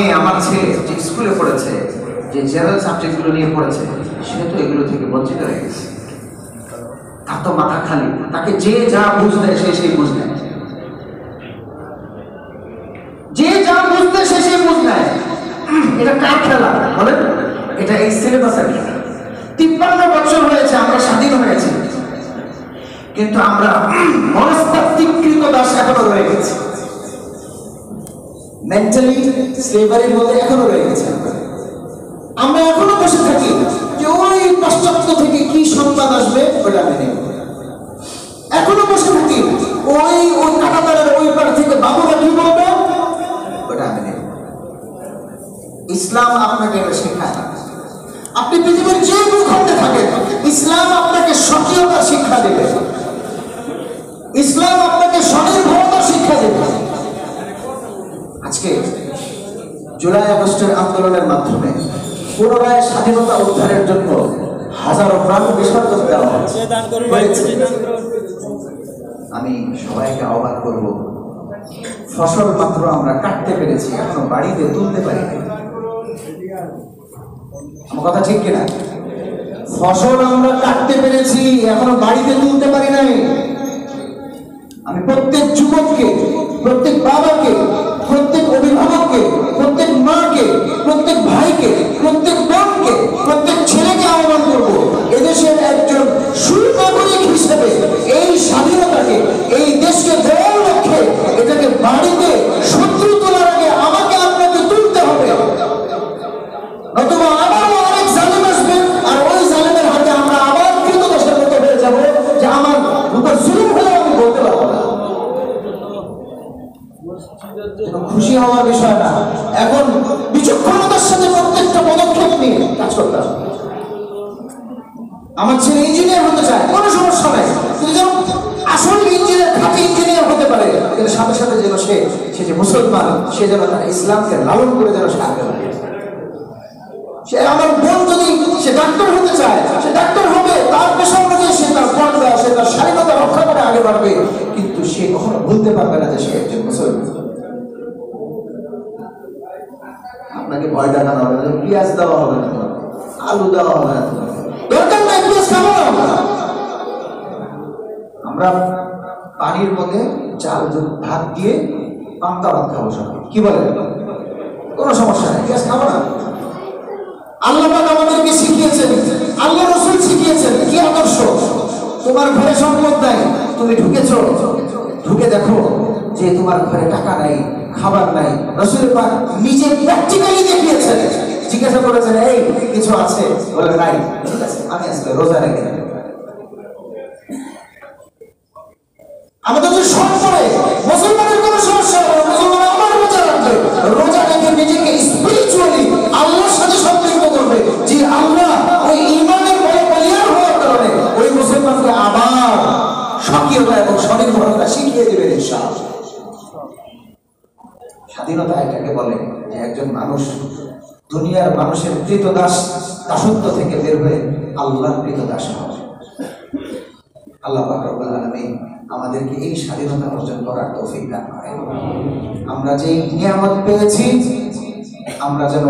মেয়ে, আমার ছেলে যে স্কুলে পড়েছে, যে জেনারেল সাবজেক্টগুলো নিয়ে পড়েছে, সে তো এগুলো থেকে বঞ্চিত হয়ে গেছে। তার তো মাথা খালি, তাকে যে যা বুঝ দেয় সে সেই বুঝ নেয়, যে যা বুঝতে সে সেই বুঝ নেয়। এটা কার খেলা বলেন? এটা এই সিলেবাসের খেলা। 53 বছর হয়েছে আমরা স্বাধীন হয়েছি, কিন্তু আমরা মনস্তাত্ত্বিক কৃতদাস এখনো রয়ে গেছি, মেন্টালি স্লেভারির মধ্যে এখনো রয়ে গেছে। আমরা এখনো বসে থাকি যে ওই পাশ্চাত্য থেকে কি সংবাদ আসবে ওটা আমি নেব, এখনো বসে থাকি ওই কাঁটাতারের ওই পার থেকে বাবুরা কি বলবে ওটা আমি নেব। ইসলাম আপনাকে এটা শেখায় না। আপনি পৃথিবীর যে ভূখণ্ডে থাকেন, ইসলাম আপনাকে স্বকীয়তার শিক্ষা দেবে, ইসলাম আপনাকে স্বনির্ভরতার শিক্ষা দেবে। আজকে জুলাই আগস্টের আন্দোলনের মাধ্যমে পুনরায় স্বাধীনতা উদ্ধারের জন্য হাজারো প্রাণ বিসর্জন দেওয়া হয়েছে। আমি সবাইকে আহ্বান করব, ফসল মাত্র আমরা কাটতে পেরেছি, এখনো বাড়িতে তুলতে পারি না। আমার কথা ঠিক কিনা? ফসল আমরা কাটতে পেরেছি, এখনো বাড়িতে তুলতে পারি নাই। আমি প্রত্যেক যুবককে, প্রত্যেক বাবাকে, প্রত্যেক অভিভাবককে, প্রত্যেক মাকে, প্রত্যেক ভাইকে, প্রত্যেক বোনকে, প্রত্যেক ছেলেকে আহ্বান করব, এদেশের একজন সুনাগরিক হিসেবে এই স্বাধীনতাকে, এই দেশকে দেওয়ার লক্ষ্যে এটাকে বাড়িতে শত্রু তোলার আগে আমাকে আপনাকে তুলতে হবে, নতুবা আবারও অনেক জালেম আসবে, আর ওই জালেমের হাতে আমরা আবার কৃতদাসের মতো হয়ে যাব, যে আমার উপর জুলুম হলে আমি বলতে পারবো না। খুশি হওয়ার বিষয় না, এখন বিচক্ষণতার সাথে প্রত্যেকটা পদক্ষেপ নিয়ে কাজ করতে হবে। আমার ছেলে ইঞ্জিনিয়ার হতে চায়, কোনো সমস্যা নাই, কিন্তু যেন আসল ইঞ্জিনিয়ার, খাঁটি ইঞ্জিনিয়ার হতে পারে, কিন্তু সাথে সাথে যেন সে যে মুসলমান, সে যেন তার ইসলামকে লালন করে যেন সে আগে বাড়ে। সে আমার বোন যদি সে ডাক্তার হতে চায়, সে ডাক্তার হবে, তার পেশা অনুযায়ী সে তার পর্দা, সে তার স্বাধীনতা রক্ষা করে আগে বাড়বে, কিন্তু সে কখনো ভুলতে পারবে না যে সে একজন মুসলমান। আপনাকে ভয় দেখানো হবে না, পেঁয়াজ দেওয়া হবে না, আলু দেওয়া হবে না, দরকার নাই পেঁয়াজ খাবো না। আমরা পানির মধ্যে চাল ভাত দিয়ে পান্তা ভাত খাবো সবাই, কি বলে? কোনো সমস্যা নেই, পেঁয়াজ খাবো না। আল্লাহ পাক আমাদেরকে শিখিয়েছেন, আল্লাহ রাসূল শিখিয়েছেন কি আদর্শ। তোমার ঘরে সম্পদ নাই, তুমি ঢুকেছো, ঢুকে দেখো যে তোমার ঘরে টাকা নাই, খাবার নাই। রাসূল পাক নিজে প্র্যাকটিক্যালি দেখিয়েছেন। জিজ্ঞাসা করেছেন, এই কিছু আছে? বলে নাই। ঠিক আছে, আমি আজকে রোজা রেখে দেব। আমাদের যে সব পড়ে মুসলমানের কোনো সমস্যা হবে না, মুসলমান আমার রোজা রাখবে, রোজা রেখে নিজেকে স্পিরিচুয়ালি আল্লাহর সাথে সম্পৃক্ত করবে, যে আল্লাহ ওই ঈমানের বলে বলিয়ান হওয়ার কারণে ওই মুসলমানকে আবার স্বকীয়তা এবং স্বনির্ভরতা শিখিয়ে দেবেন ইনশাআল্লাহ। স্বাধীনতা এটাকে বলে যে একজন মানুষ দুনিয়ার মানুষের কৃতদাস দাসত্ব থেকে বের হয়ে আল্লাহর কৃতদাস হবে। আল্লাহ পাক রব্বুল আলামিন আমাদেরকে এই স্বাধীনতা অর্জন করার তৌফিক দান করেন। আমরা যে নিয়ামত পেয়েছি, আমরা যেন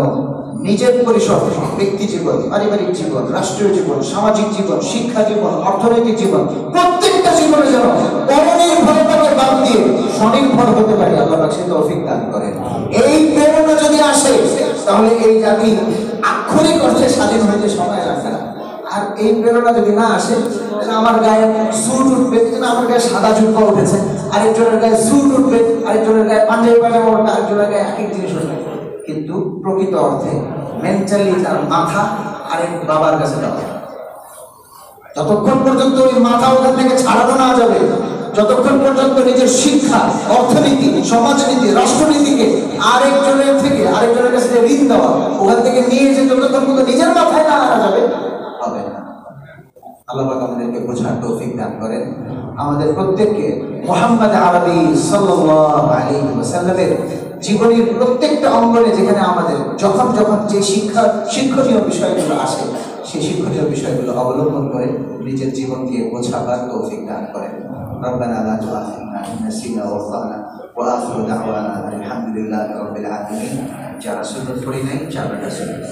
নিজের পরিসর, ব্যক্তি জীবন, পারিবারিক জীবন, রাষ্ট্রীয় জীবন, সামাজিক জীবন, শিক্ষা জীবন, অর্থনৈতিক জীবন, প্রত্যেকটা জীবনে যেন পরনির্ভরতাকে বাদ দিয়ে স্বনির্ভর হতে পারি। আল্লাহ পাক সে তৌফিক দান করেন। এই প্রেরণা যদি আসে, তাহলে এই জাতি আক্ষরিক অর্থে স্বাধীন হইতে সময় লাগবে না। আর এই প্রেরণা যদি না আসে, আমার গায়ে স্যুট উঠবে, আমার গায়ে সাদা জুব্বা উঠেছে, আরেকজনের গায়ে স্যুট উঠবে, আরেকজনের গায়ে পাঞ্জাবি পায়জামা উঠবে, আরেকজনের গায়ে এক এক জিনিস উঠবে, কিন্তু প্রকৃত অর্থে মেন্টালি তার মাথা আরেক বাবার কাছে দেওয়া। যতক্ষণ পর্যন্ত ওই মাথা ওখান থেকে ছাড়ানো না যাবে, যতক্ষণ পর্যন্ত নিজের শিক্ষা, অর্থনীতি, সমাজনীতি, রাষ্ট্রনীতিকে আরেকজনের থেকে, আরেকজনের কাছে ঋণ দেওয়া, ওখান থেকে নিয়ে যে যতক্ষণ পর্যন্ত নিজের মাথায় না আনা যাবে, হবে না। আল্লাহ পাক আমাদেরকে বোঝার তৌফিক দান করেন। আমাদের প্রত্যেককে মুহাম্মদ আরবি সাল্লাল্লাহু আলাইহি ওয়াসাল্লামের জীবনের প্রত্যেকটা অঙ্গনে যেখানে আমাদের যখন যখন যে শিক্ষণীয় বিষয়গুলো আসে, সেই শিক্ষণীয় বিষয়গুলো অবলম্বন করে নিজের জীবনকে বোঝাবার তৌফিক দান করেন। ربنا لا تؤاخذنا إن نسينا واخطأنا وآخر دعوانا الحمد لله رب العالمين যারা সুন্নত পড়ি নাই যারা সুন্নত